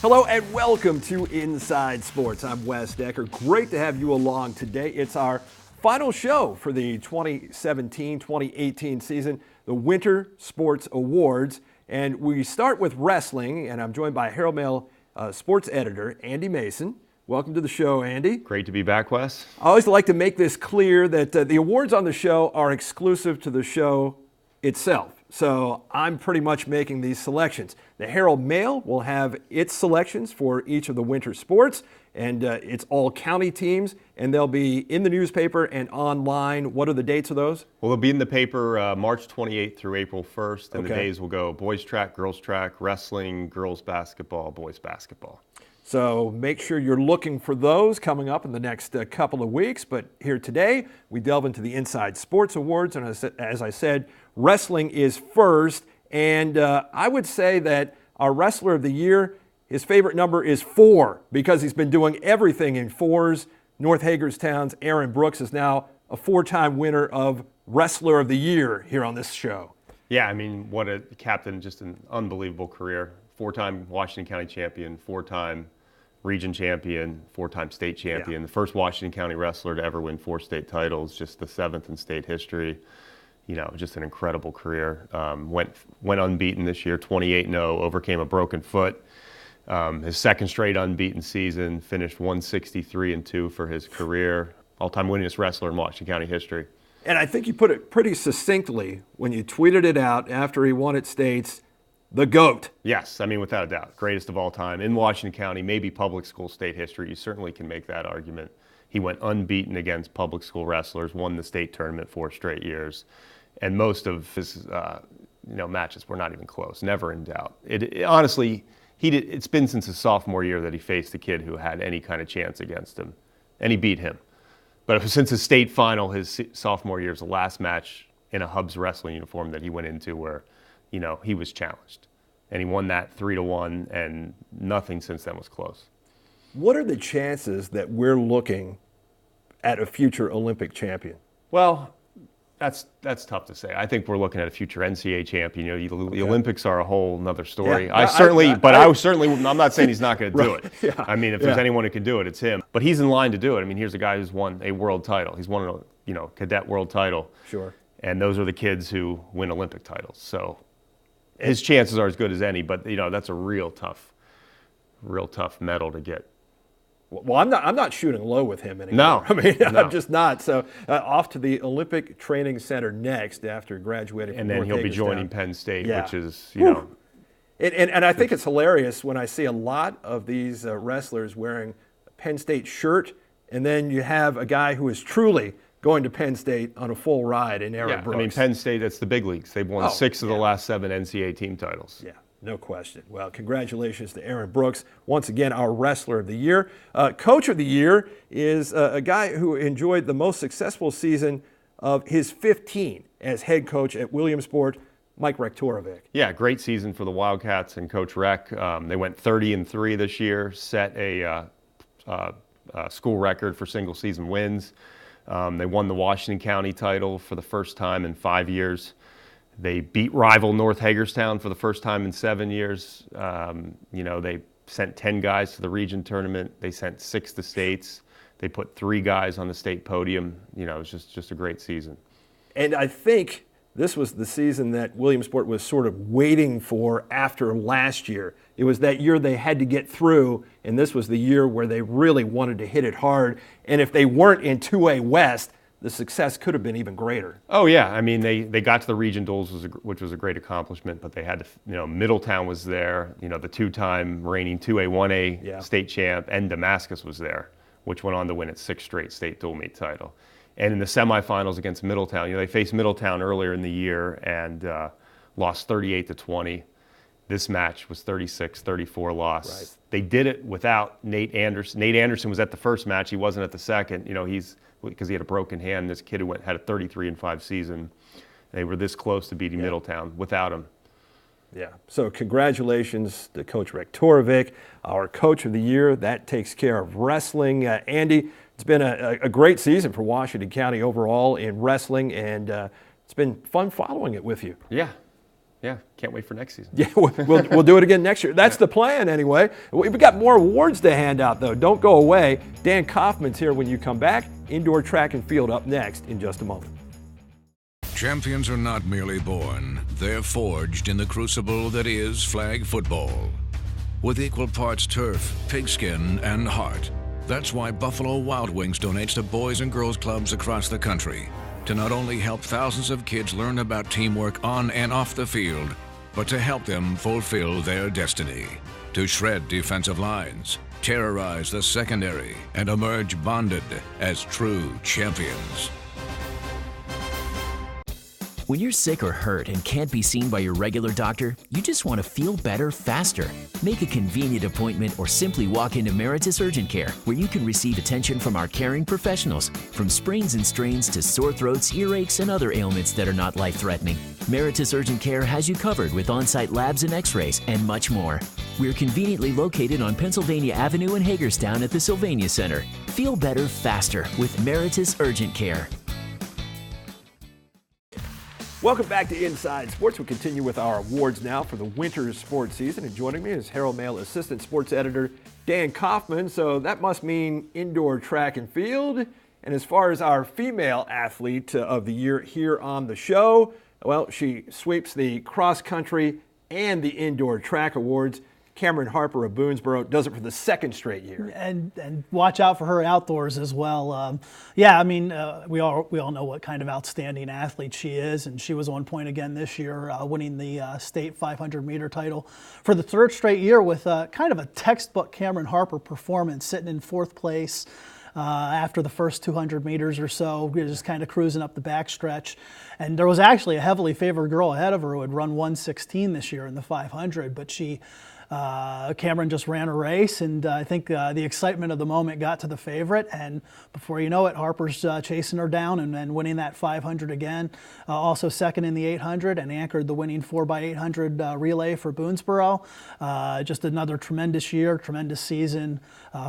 Hello and welcome to Inside Sports. I'm Wes Decker. Great to have you along today. It's our final show for the 2017-2018 season, the Winter Sports Awards. And we start with wrestling, and I'm joined by Herald Mail sports editor Andy Mason. Welcome to the show, Andy. Great to be back, Wes. I always like to make this clear that the awards on the show are exclusive to the show itself. So I'm pretty much making these selections. The Herald Mail will have its selections for each of the winter sports, and it's all county teams, and they'll be in the newspaper and online. What are the dates of those? Well, they'll be in the paper March 28th through April 1st, and the days will go boys track, wrestling, girls basketball, boys basketball. So make sure you're looking for those coming up in the next couple of weeks. But here today, we delve into the Inside Sports Awards. And as I said, wrestling is first. And I would say that our Wrestler of the Year, his favorite number is 4 because he's been doing everything in 4s. North Hagerstown's Aaron Brooks is now a 4-time winner of Wrestler of the Year here on this show. Yeah, I mean, what a captain, just an unbelievable career. 4-time Washington County champion, 4-time region champion, 4-time state champion, the first Washington County wrestler to ever win 4 state titles, just the 7th in state history. You know, just an incredible career. Went unbeaten this year, 28-0, overcame a broken foot. His second straight unbeaten season, finished 163-2 for his career. All-time winningest wrestler in Washington County history. And I think you put it pretty succinctly when you tweeted it out after he won at states. The GOAT. Yes, I mean, without a doubt. Greatest of all time in Washington County, maybe public school state history. You certainly can make that argument. He went unbeaten against public school wrestlers, won the state tournament 4 straight years, and most of his matches were not even close, never in doubt. Honestly, it's been since his sophomore year that he faced a kid who had any kind of chance against him, and he beat him. But since his state final, his sophomore year, was the last match in a Hubs wrestling uniform that he went into where he was challenged. And he won that 3-1, and nothing since then was close. What are the chances that we're looking at a future Olympic champion? Well, that's tough to say. I think we're looking at a future NCAA champion. The Olympics are a whole other story. Yeah, I'm not saying he's not going to do it. Yeah, I mean, if there's anyone who can do it, it's him. But he's in line to do it. I mean, here's a guy who's won a world title. He's won a cadet world title. Sure. And those are the kids who win Olympic titles. So his chances are as good as any, but that's a real tough medal to get. Well, I'm not shooting low with him anymore. No, I'm just not. So off to the Olympic Training Center next after graduating from and then North he'll be Hagerstown. joining Penn State, which is And I think it's hilarious when I see a lot of these wrestlers wearing a Penn State shirt, and then you have a guy who is truly going to Penn State on a full ride in Aaron Brooks. I mean, Penn State, that's the big leagues. They've won 6 of the last 7 NCAA team titles. Yeah, no question. Well, congratulations to Aaron Brooks. Once again, our Wrestler of the Year. Coach of the Year is a guy who enjoyed the most successful season of his 15 as head coach at Williamsport, Mike Rektorovic. Yeah, great season for the Wildcats and Coach Rek. They went 30-3 this year, set a school record for single-season wins. They won the Washington County title for the first time in 5 years. They beat rival North Hagerstown for the first time in 7 years. They sent 10 guys to the region tournament. They sent 6 to states. They put 3 guys on the state podium. It was just a great season. And I think this was the season that Williamsport was sort of waiting for after last year. It was that year they had to get through, and this was the year where they really wanted to hit it hard. And if they weren't in 2A West, the success could have been even greater. Oh, yeah. I mean, they got to the region duels, which was a great accomplishment, but they had to, Middletown was there, the 2-time reigning 2A, 1A state champ, and Damascus was there, which went on to win its 6th straight state dual meet title. And in the semifinals against Middletown, they faced Middletown earlier in the year and lost 38-20. This match was 36-34 loss. Right. They did it without Nate Anderson. Nate Anderson was at the first match. He wasn't at the second. Because he had a broken hand. This kid who had a 33-5 season. They were this close to beating Middletown without him. Yeah. So congratulations to Coach Rektorovic, our Coach of the Year. That takes care of wrestling. Andy, it's been a great season for Washington County overall in wrestling, and it's been fun following it with you. Yeah. Yeah, can't wait for next season. Yeah, we'll do it again next year. That's the plan anyway. We've got more awards to hand out, though. Don't go away. Dan Kaufman's here when you come back. Indoor track and field up next in just a moment. Champions are not merely born. They're forged in the crucible that is flag football. With equal parts turf, pigskin, and heart. That's why Buffalo Wild Wings donates to boys and girls clubs across the country to not only help thousands of kids learn about teamwork on and off the field, but to help them fulfill their destiny. To shred defensive lines, terrorize the secondary, and emerge bonded as true champions. When you're sick or hurt and can't be seen by your regular doctor, you just want to feel better faster. Make a convenient appointment or simply walk into Meritus Urgent Care, where you can receive attention from our caring professionals, from sprains and strains to sore throats, earaches, and other ailments that are not life-threatening. Meritus Urgent Care has you covered with on-site labs and x-rays and much more. We're conveniently located on Pennsylvania Avenue in Hagerstown at the Sylvania Center. Feel better faster with Meritus Urgent Care. Welcome back to Inside Sports. We continue with our awards now for the winter sports season. And joining me is Herald Mail Assistant Sports Editor Dan Kaufman. So that must mean indoor track and field. And as far as our female athlete of the year here on the show, well, she sweeps the cross country and the indoor track awards. Cameron Harper of Boonesboro does it for the second straight year. And watch out for her outdoors as well. We all know what kind of outstanding athlete she is, and she was on point again this year, winning the state 500-meter title for the third straight year with kind of a textbook Cameron Harper performance, sitting in fourth place after the first 200 meters or so, just kind of cruising up the backstretch. And there was actually a heavily favored girl ahead of her who had run 1:16 this year in the 500, but Cameron just ran a race, and I think the excitement of the moment got to the favorite, and before you know it, Harper's chasing her down and winning that 500 again. Also second in the 800 and anchored the winning 4x800 relay for Boonesboro. Just another tremendous year, tremendous season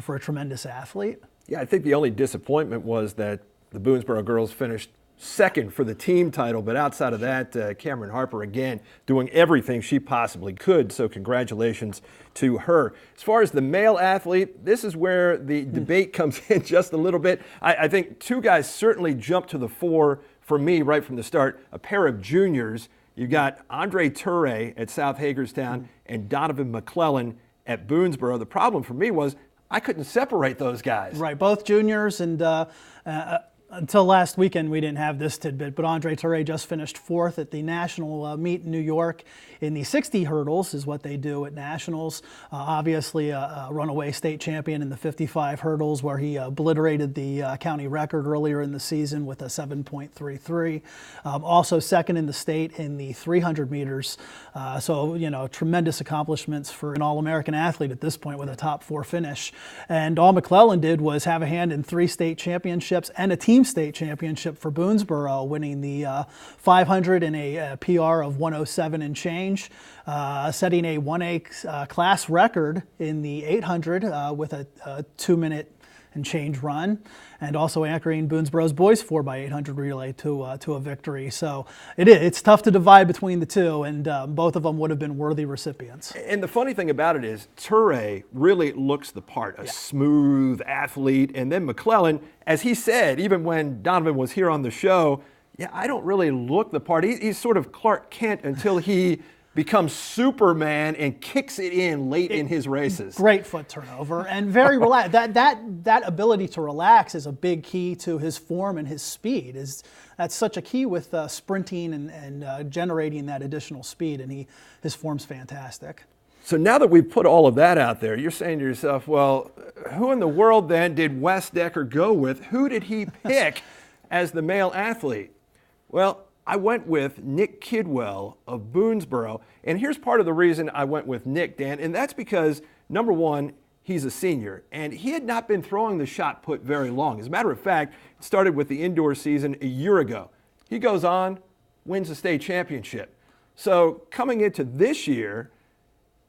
for a tremendous athlete. Yeah, I think the only disappointment was that the Boonesboro girls finished second for the team title, but outside of that, Cameron Harper again doing everything she possibly could, so congratulations to her. As far as the male athlete, this is where the debate comes in just a little bit. I think two guys certainly jumped to the fore for me right from the start, a pair of juniors. You got Andre Toure at South Hagerstown and Donovan McClellan at Boonesboro. The problem for me was I couldn't separate those guys. Right, both juniors, and until last weekend, we didn't have this tidbit, but Andre Toure just finished fourth at the national meet in New York in the 60 hurdles is what they do at nationals. Obviously a runaway state champion in the 55 hurdles, where he obliterated the county record earlier in the season with a 7.33. Also second in the state in the 300 meters. Tremendous accomplishments for an All-American athlete at this point with a top four finish. And all McClellan did was have a hand in 3 state championships and a team state championship for Boonesboro, winning the 500 in a PR of 107 and change, setting a 1A class record in the 800 with a 2-minute and change run, and also anchoring Boonesboro's boys 4x800 relay to a victory. So it's tough to divide between the two, and both of them would have been worthy recipients. And the funny thing about it is Toure really looks the part, a smooth athlete, and then McClellan, as he said, even when Donovan was here on the show, I don't really look the part. He's sort of Clark Kent until he becomes Superman and kicks it in late in his races. Great foot turnover and very relaxed. That ability to relax is a big key to his form and his speed. That's such a key with sprinting and generating that additional speed, and his form's fantastic. So now that we've put all of that out there, you're saying to yourself, well, who in the world then did Wes Decker go with? Who did he pick as the male athlete? Well, I went with Nick Kidwell of Boonesboro, and here's part of the reason I went with Nick, Dan, and that's because, number one, he's a senior, and he had not been throwing the shot put very long. As a matter of fact, it started with the indoor season a year ago. He goes on, wins the state championship. So coming into this year,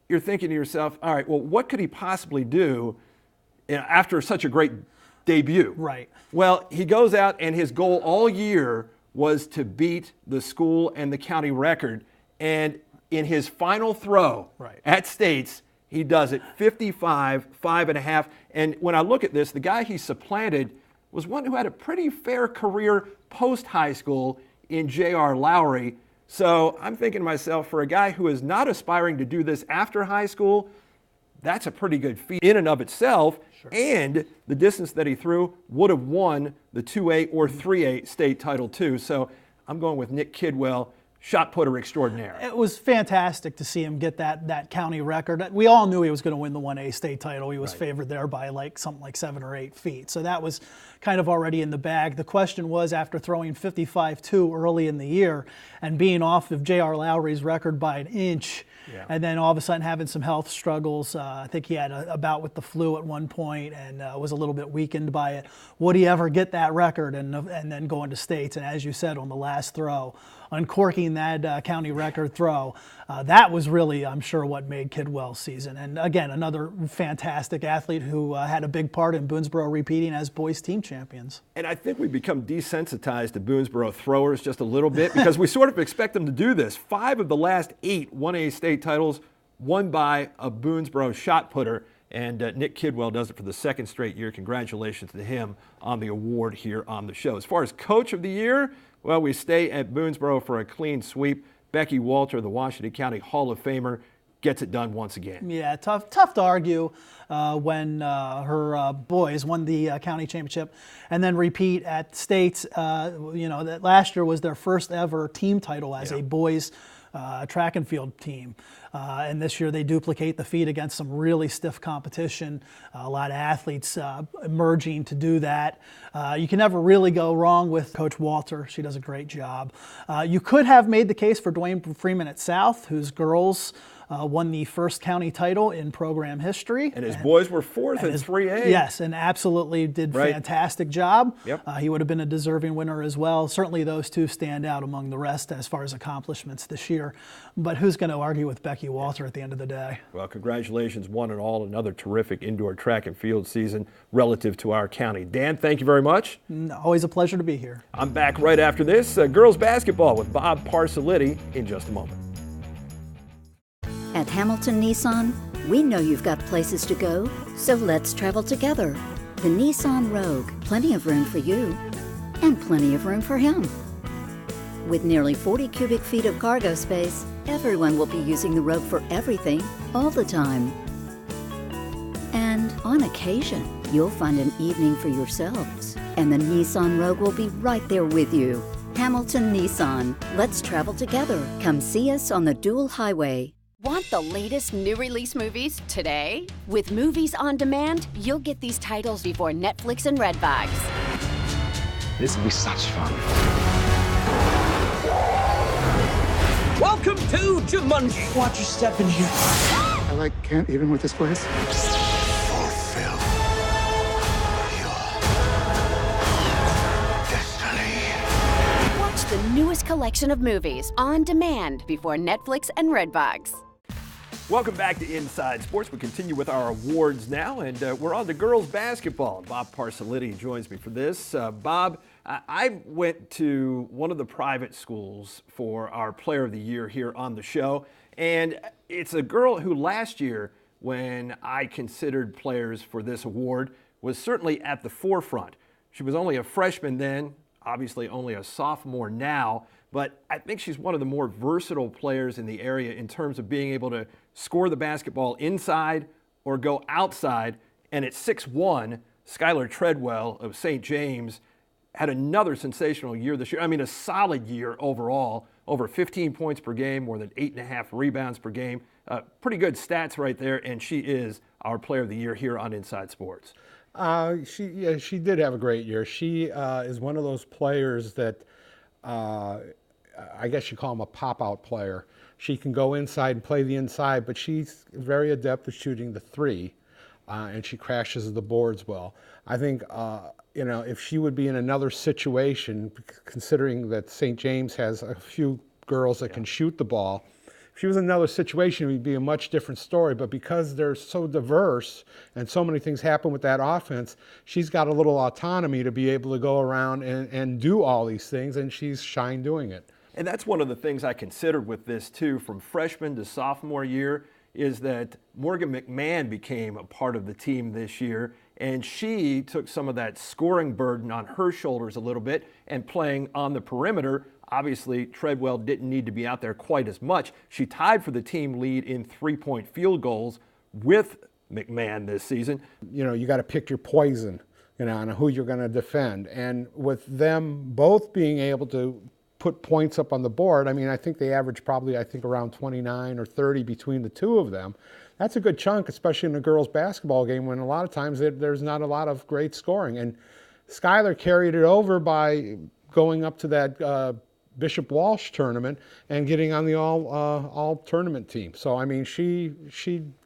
you're thinking to yourself, all right, well, what could he possibly do after such a great debut? Right. Well, he goes out, and his goal all year was to beat the school and the county record. And in his final throw at States, he does it 55, 5.5. And when I look at this, the guy he supplanted was one who had a pretty fair career post-high school in J.R. Lowry. So I'm thinking to myself, for a guy who is not aspiring to do this after high school, that's a pretty good feat in and of itself. Sure. And the distance that he threw would have won the 2A or 3A state title too. So I'm going with Nick Kidwell, shot putter extraordinaire. It was fantastic to see him get that county record. We all knew he was going to win the 1A state title. He was favored there by something like 7 or 8 feet. So that was kind of already in the bag. The question was, after throwing 55-2 early in the year and being off of J.R. Lowry's record by an inch, and then all of a sudden having some health struggles. I think he had a bout with the flu at one point and was a little bit weakened by it. Would he ever get that record and then go into states? And as you said, on the last throw, uncorking that county record throw, that was really, I'm sure, what made Kidwell's season. And again, another fantastic athlete who had a big part in Boonesboro repeating as boys team champions. And I think we've become desensitized to Boonesboro throwers just a little bit because we sort of expect them to do this. 5 of the last 8 1A state titles won by a Boonesboro shot putter. And Nick Kidwell does it for the 2nd straight year. Congratulations to him on the award here on the show. As far as Coach of the Year, well, we stay at Boonesboro for a clean sweep. Becky Walter, the Washington County Hall of Famer, gets it done once again. Yeah, tough to argue when her boys won the county championship and then repeat at states. That last year was their first ever team title as a boys track and field team. And this year they duplicate the feat against some really stiff competition. A lot of athletes emerging to do that. You can never really go wrong with Coach Walter. She does a great job. You could have made the case for Dwayne Freeman at South, whose girls won the first county title in program history. And his boys were 4th in 3A. Yes, and absolutely did fantastic job. Yep. He would have been a deserving winner as well. Certainly those two stand out among the rest as far as accomplishments this year. But who's going to argue with Becky Walter at the end of the day? Well, congratulations, one and all. Another terrific indoor track and field season relative to our county. Dan, thank you very much. Always a pleasure to be here. I'm back right after this. Girls basketball with Bob Parsaliti in just a moment. At Hamilton Nissan, we know you've got places to go, so let's travel together. The Nissan Rogue, plenty of room for you, and plenty of room for him. With nearly 40 cubic feet of cargo space, everyone will be using the Rogue for everything, all the time. And on occasion, you'll find an evening for yourselves, and the Nissan Rogue will be right there with you. Hamilton Nissan, let's travel together. Come see us on the Dual Highway. Want the latest new release movies today? With Movies on Demand, you'll get these titles before Netflix and Redbox. This will be such fun. Welcome to Jumanji. Watch your step in here. I can't even with this place. Fulfill your destiny. Watch the newest collection of movies on demand before Netflix and Redbox. Welcome back to Inside Sports. We continue with our awards now, and we're on to girls basketball. Bob Parsaliti joins me for this. Bob, I went to one of the private schools for our Player of the Year here on the show, and it's a girl who last year, when I considered players for this award, was certainly at the forefront. She was only a freshman then, obviously only a sophomore now, but I think she's one of the more versatile players in the area in terms of being able to score the basketball inside or go outside. And at 6'1", Skylar Treadwell of St. James had another sensational year this year. I mean, a solid year overall, over 15 points per game, more than 8.5 rebounds per game. Pretty good stats right there, and she is our Player of the Year here on Inside Sports. She did have a great year. She is one of those players that I guess you call him a pop-out player. She can go inside and play the inside, but she's very adept at shooting the three, and she crashes the boards well. I think, if she would be in another situation, considering that St. James has a few girls that can shoot the ball, if she was in another situation, it would be a much different story. But because they're so diverse and so many things happen with that offense, she's got a little autonomy to be able to go around and do all these things, and she's shined doing it. And that's one of the things I considered with this too, from freshman to sophomore year, is that Morgan McMahon became a part of the team this year, and she took some of that scoring burden on her shoulders a little bit and playing on the perimeter. Obviously, Treadwell didn't need to be out there quite as much. She tied for the team lead in three-point field goals with McMahon this season. You know, you got to pick your poison, you know, on who you're going to defend. And with them both being able to put points up on the board, I mean, I think they average probably, around 29 or 30 between the two of them. That's a good chunk, especially in a girls' basketball game when a lot of times there's not a lot of great scoring. And Skylar carried it over by going up to that Bishop Walsh tournament and getting on the all tournament team. So I mean, she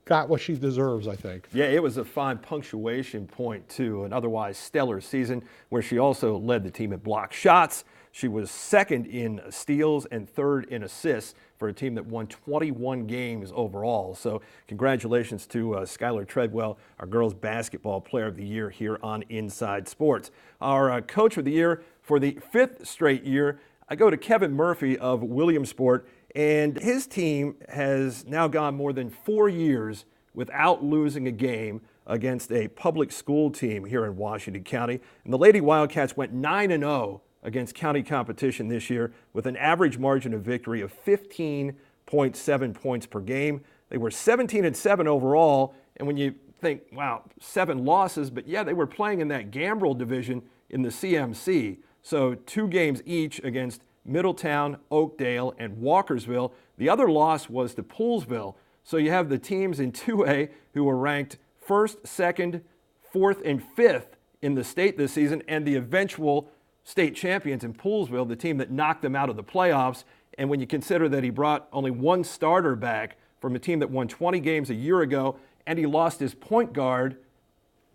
got what she deserves, I think. Yeah, it was a fine punctuation point to an otherwise stellar season where she also led the team in block shots. She was second in steals and third in assists for a team that won 21 games overall. So congratulations to Skylar Treadwell, our girls basketball player of the year here on Inside Sports. Our coach of the year for the 5th straight year, I go to Kevin Murphy of Williamsport, and his team has now gone more than 4 years without losing a game against a public school team here in Washington County. And the Lady Wildcats went 9-0 against county competition this year with an average margin of victory of 15.7 points per game. They were 17-7 overall, and when you think, wow, 7 losses, but yeah, they were playing in that Gambrel division in the CMC. So 2 games each against Middletown, Oakdale, and Walkersville. The other loss was to Poolesville. So you have the teams in 2A who were ranked 1st, 2nd, 4th, and 5th in the state this season, and the eventual state champions in Poolesville, the team that knocked them out of the playoffs. And when you consider that he brought only 1 starter back from a team that won 20 games a year ago, and he lost his point guard,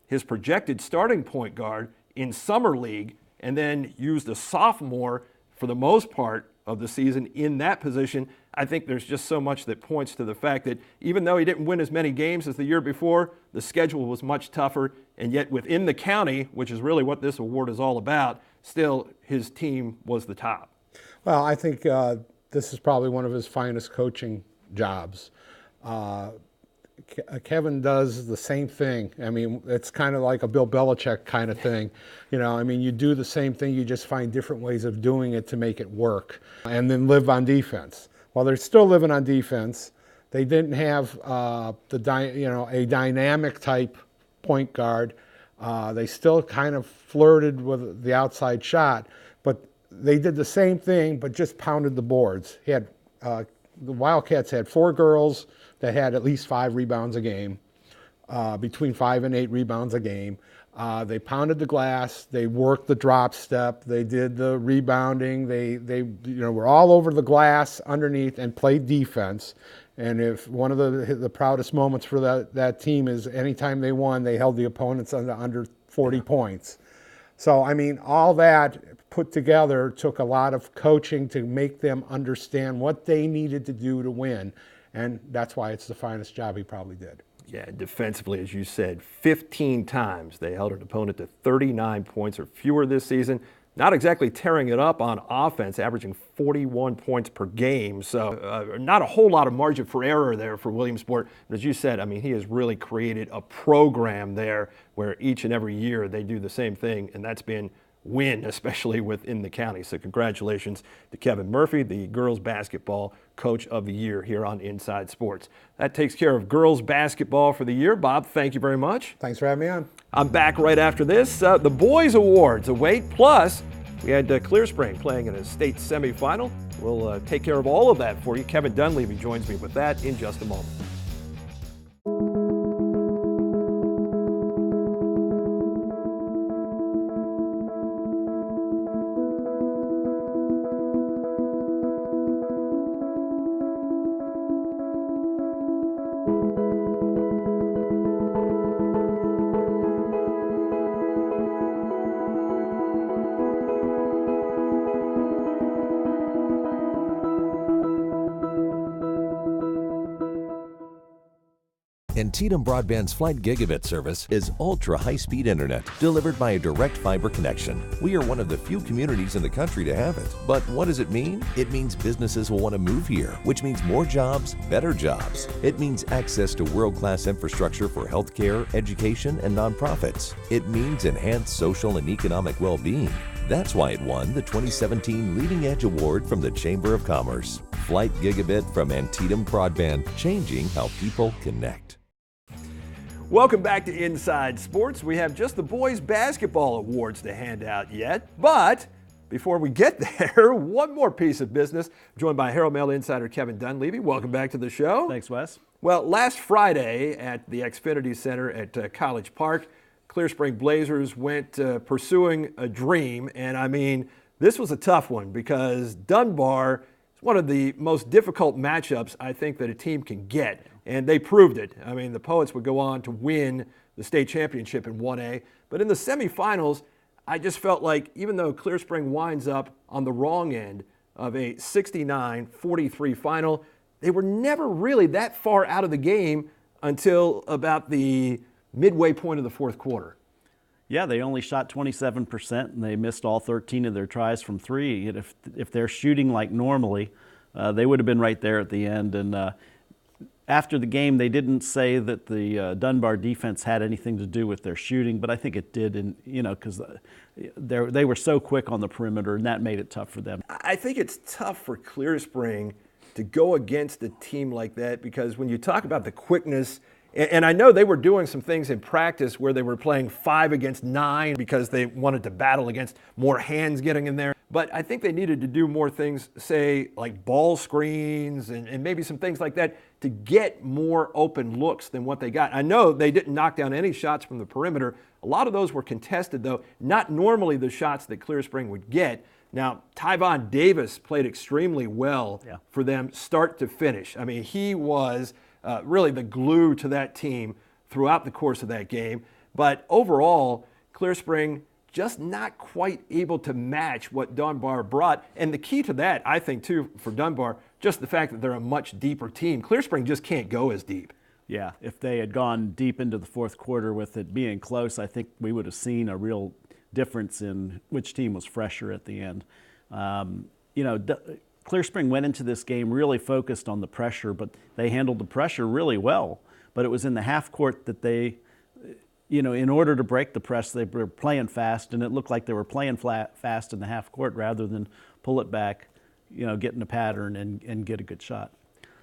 his projected starting point guard, in Summer League, and then used a sophomore for the most part of the season in that position, I think there's just so much that points to the fact that even though he didn't win as many games as the year before, the schedule was much tougher, and yet within the county, which is really what this award is all about, still his team was the top. Well, I think this is probably one of his finest coaching jobs. Kevin does the same thing. I mean, it's kind of like a Bill Belichick kind of thing. You know, I mean, you do the same thing, you just find different ways of doing it to make it work, and then live on defense. Well, they're still living on defense. They didn't have a dynamic type point guard. They still kind of flirted with the outside shot, but they did the same thing, but just pounded the boards. He had the Wildcats had 4 girls that had at least 5 rebounds a game, between 5 and 8 rebounds a game. They pounded the glass. They worked the drop step. They did the rebounding. They were all over the glass underneath and played defense. And if one of the proudest moments for that team is anytime they won, they held the opponents under 40 points. So, I mean, all that put together took a lot of coaching to make them understand what they needed to do to win. And that's why it's the finest job he probably did. Yeah, defensively, as you said, 15 times they held an opponent to 39 points or fewer this season. Not exactly tearing it up on offense, averaging 41 points per game. So not a whole lot of margin for error there for Williamsport. But as you said, I mean, he has really created a program there where each and every year they do the same thing, and that's been win, especially within the county. So congratulations to Kevin Murphy, the girls basketball coach of the year here on Inside Sports. That takes care of girls basketball for the year. Bob, thank you very much. Thanks for having me on. I'm back right after this. The boys awards await. Plus, we had Clear Spring playing in a state semifinal. We'll take care of all of that for you. Kevin Dunleavy joins me with that in just a moment. Antietam Broadband's Flight Gigabit service is ultra high-speed internet delivered by a direct fiber connection. We are one of the few communities in the country to have it. But what does it mean? It means businesses will want to move here, which means more jobs, better jobs. It means access to world-class infrastructure for healthcare, education, and nonprofits. It means enhanced social and economic well-being. That's why it won the 2017 Leading Edge Award from the Chamber of Commerce. Flight Gigabit from Antietam Broadband, changing how people connect. Welcome back to Inside Sports. We have just the boys basketball awards to hand out yet, but before we get there, one more piece of business. Joined by Herald Mail insider Kevin Dunleavy. Welcome back to the show. Thanks, Wes. Well, last Friday at the Xfinity Center at College Park, Clear Spring Blazers went pursuing a dream, and I mean, this was a tough one because Dunbar is one of the most difficult matchups I think that a team can get. And they proved it. I mean, the Poets would go on to win the state championship in 1A. But in the semifinals, I just felt like even though Clear Spring winds up on the wrong end of a 69-43 final, they were never really that far out of the game until about the midway point of the fourth quarter. Yeah, they only shot 27%, and they missed all 13 of their tries from three. And if they're shooting like normally, they would have been right there at the end. And after the game, they didn't say that the Dunbar defense had anything to do with their shooting, but I think it did, and because they were so quick on the perimeter, and that made it tough for them. I think it's tough for Clear Spring to go against a team like that because when you talk about the quickness, and I know they were doing some things in practice where they were playing 5 against 9 because they wanted to battle against more hands getting in there. But I think they needed to do more things, say, like ball screens and maybe some things like that to get more open looks than what they got. I know they didn't knock down any shots from the perimeter. A lot of those were contested, though, not normally the shots that Clear Spring would get. Now, Tyvon Davis played extremely well for them start to finish. I mean, he was really the glue to that team throughout the course of that game. But overall, Clear Spring just not quite able to match what Dunbar brought. And the key to that, I think, too, for Dunbar, just the fact that they're a much deeper team. Clear Spring just can't go as deep. Yeah, if they had gone deep into the fourth quarter with it being close, I think we would have seen a real difference in which team was fresher at the end. Clear Spring went into this game really focused on the pressure, but they handled the pressure really well. But it was in the half court that they, in order to break the press, they were playing fast, and it looked like they were playing fast in the half court rather than pull it back, get in a pattern and get a good shot.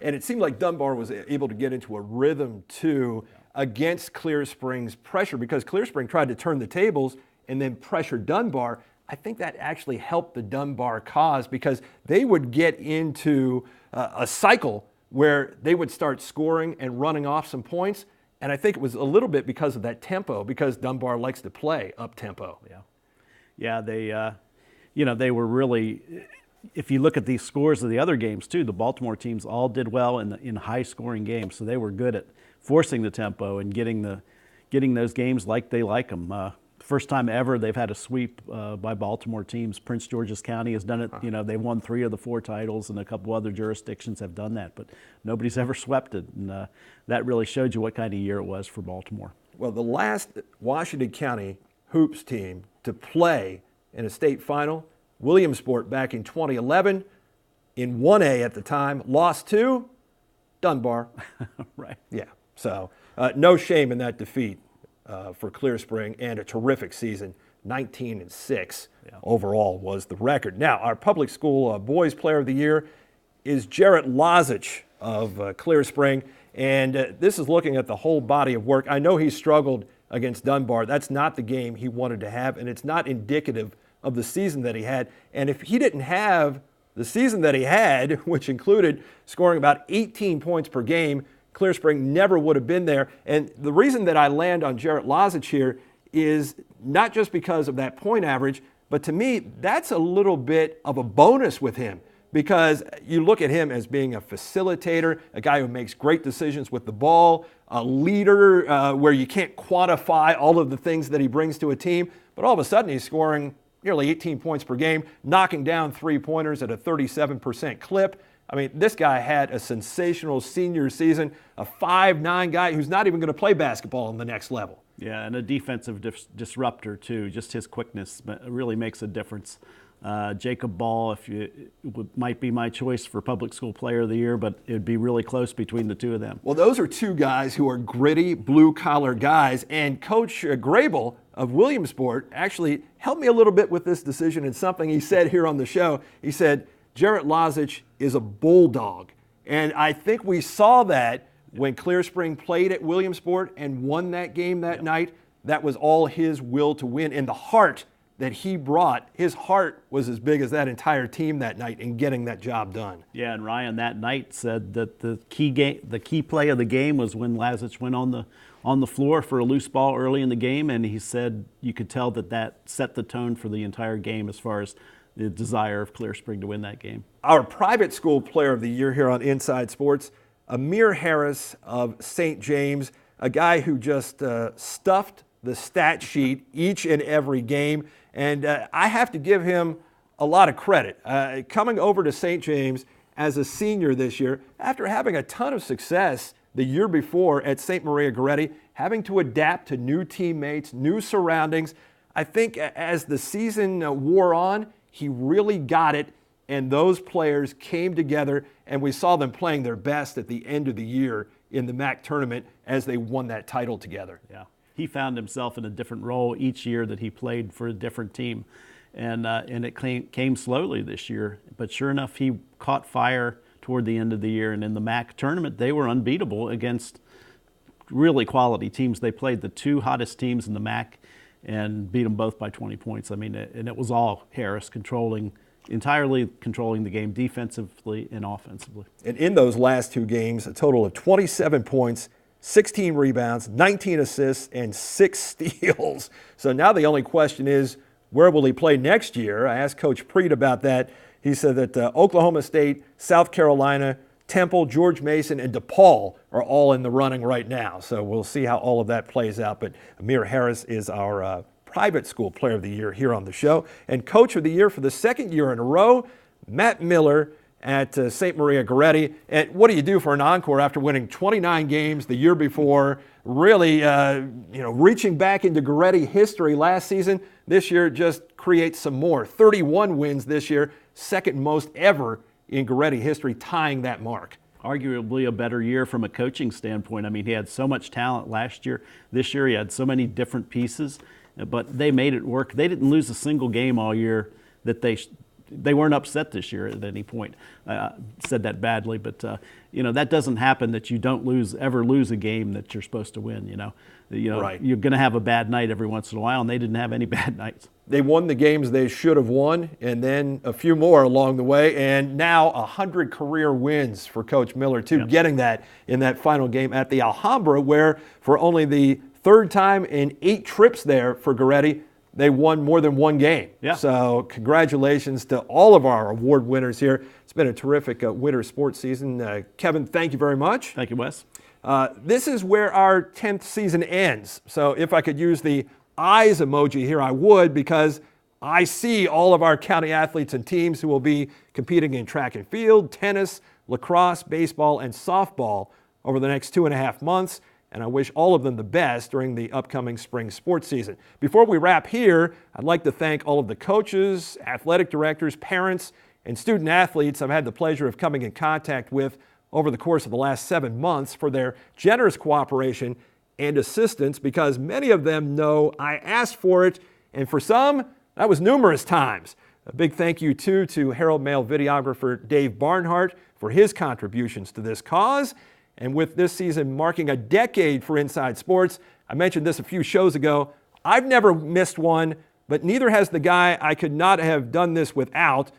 And it seemed like Dunbar was able to get into a rhythm, too, against Clear Spring's pressure because Clear Spring tried to turn the tables and then pressure Dunbar. I think that actually helped the Dunbar cause because they would get into a cycle where they would start scoring and running off some points. And I think it was a little bit because of that tempo, because Dunbar likes to play up tempo. Yeah, they were really, if you look at these scores of the other games too, the Baltimore teams all did well in high scoring games. So they were good at forcing the tempo and getting those games like they like them. First time ever they've had a sweep by Baltimore teams. Prince George's County has done it. They've won 3 of the 4 titles, and a couple other jurisdictions have done that. But nobody's ever swept it, and that really showed you what kind of year it was for Baltimore. Well, the last Washington County hoops team to play in a state final, Williamsport back in 2011, in 1A at the time, lost to Dunbar. Right. Yeah. So no shame in that defeat. For Clear Spring, and a terrific season. 19-6 overall was the record. Now, our public school boys player of the year is Jarrett Lozich of Clear Spring, and this is looking at the whole body of work. I know he struggled against Dunbar. That's not the game he wanted to have, and it's not indicative of the season that he had. And if he didn't have the season that he had, which included scoring about 18 points per game, Clear Spring never would have been there. And the reason that I land on Jarrett Lozich here is not just because of that point average, but to me, that's a little bit of a bonus with him because you look at him as being a facilitator, a guy who makes great decisions with the ball, a leader where you can't quantify all of the things that he brings to a team, but all of a sudden he's scoring nearly 18 points per game, knocking down 3-pointers at a 37% clip. I mean, this guy had a sensational senior season, a 5'9" guy who's not even going to play basketball on the next level. Yeah, and a defensive disruptor, too. Just his quickness really makes a difference. Jacob Ball, might be my choice for Public School Player of the Year, but it would be really close between the two of them. Well, those are two guys who are gritty, blue-collar guys, and Coach Grable of Williamsport actually helped me a little bit with this decision and something he said here on the show. He said, Jarrett Lozich is a bulldog, and I think we saw that when Clear Spring played at Williamsport and won that game that night. That was all his will to win, and the heart that he brought, his heart was as big as that entire team that night in getting that job done. Yeah, and Ryan that night said that the key play of the game was when Lozich went on the floor for a loose ball early in the game, and he said you could tell that set the tone for the entire game as far as the desire of Clear Spring to win that game. Our private school player of the year here on Inside Sports, Amir Harris of St. James, a guy who just stuffed the stat sheet each and every game. And I have to give him a lot of credit. Coming over to St. James as a senior this year, after having a ton of success the year before at St. Maria Goretti, having to adapt to new teammates, new surroundings, I think as the season wore on, he really got it, and those players came together, and we saw them playing their best at the end of the year in the MAC tournament as they won that title together. Yeah. He found himself in a different role each year that he played for a different team. And it came slowly this year. But sure enough, he caught fire toward the end of the year. And in the MAC tournament, they were unbeatable against really quality teams. They played the two hottest teams in the MAC and beat them both by 20 points. I mean, and it was all Harris entirely controlling the game defensively and offensively. And in those last two games, a total of 27 points, 16 rebounds, 19 assists, and 6 steals. So now the only question is, where will he play next year? I asked Coach Preet about that. He said that Oklahoma State, South Carolina, Temple, George Mason, and DePaul are all in the running right now. So we'll see how all of that plays out. But Amir Harris is our private school player of the year here on the show. And coach of the year for the second year in a row, Matt Miller at St. Maria Goretti. And what do you do for an encore after winning 29 games the year before, really reaching back into Goretti history last season? This year just creates some more. 31 wins this year, second most ever in Goretti history, tying that mark. Arguably a better year from a coaching standpoint. I mean, he had so much talent last year. This year he had so many different pieces, but they made it work. They didn't lose a single game all year. That they weren't upset this year at any point. Said that badly, but that doesn't happen, that you don't ever lose a game that you're supposed to win. Right. You're going to have a bad night every once in a while, and they didn't have any bad nights. They won the games they should have won, and then a few more along the way, and now 100 career wins for Coach Miller, too, getting that in that final game at the Alhambra, where for only the third time in 8 trips there for Goretti, they won more than one game. Yeah. So congratulations to all of our award winners here. It's been a terrific winter sports season. Kevin, thank you very much. Thank you, Wes. This is where our 10th season ends. So if I could use the eyes emoji here, I would, because I see all of our county athletes and teams who will be competing in track and field, tennis, lacrosse, baseball, and softball over the next 2.5 months. And I wish all of them the best during the upcoming spring sports season. Before we wrap here, I'd like to thank all of the coaches, athletic directors, parents, and student athletes I've had the pleasure of coming in contact with over the course of the last 7 months for their generous cooperation and assistance, because many of them know I asked for it, and for some, that was numerous times. A big thank you, too, to Herald Mail videographer Dave Barnhart for his contributions to this cause. And with this season marking a decade for Inside Sports, I mentioned this a few shows ago, I've never missed one, but neither has the guy I could not have done this without,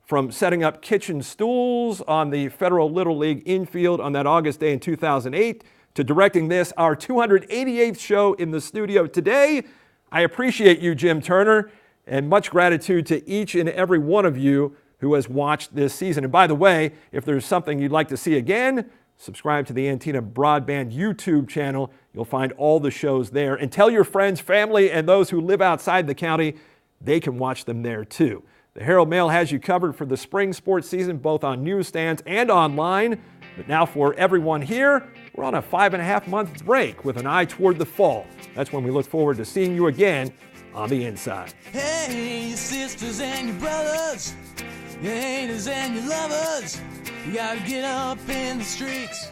from setting up kitchen stools on the Federal Little League infield on that August day in 2008 to directing this, our 288th show in the studio today. I appreciate you, Jim Turner, and much gratitude to each and every one of you who has watched this season. And by the way, if there's something you'd like to see again, subscribe to the Antenna Broadband YouTube channel. You'll find all the shows there. And tell your friends, family, and those who live outside the county, they can watch them there too. The Herald Mail has you covered for the spring sports season, both on newsstands and online. But now for everyone here, we're on a 5.5-month break with an eye toward the fall. That's when we look forward to seeing you again on the inside. Hey, your sisters and your brothers, your haters and your lovers, you gotta get up in the streets.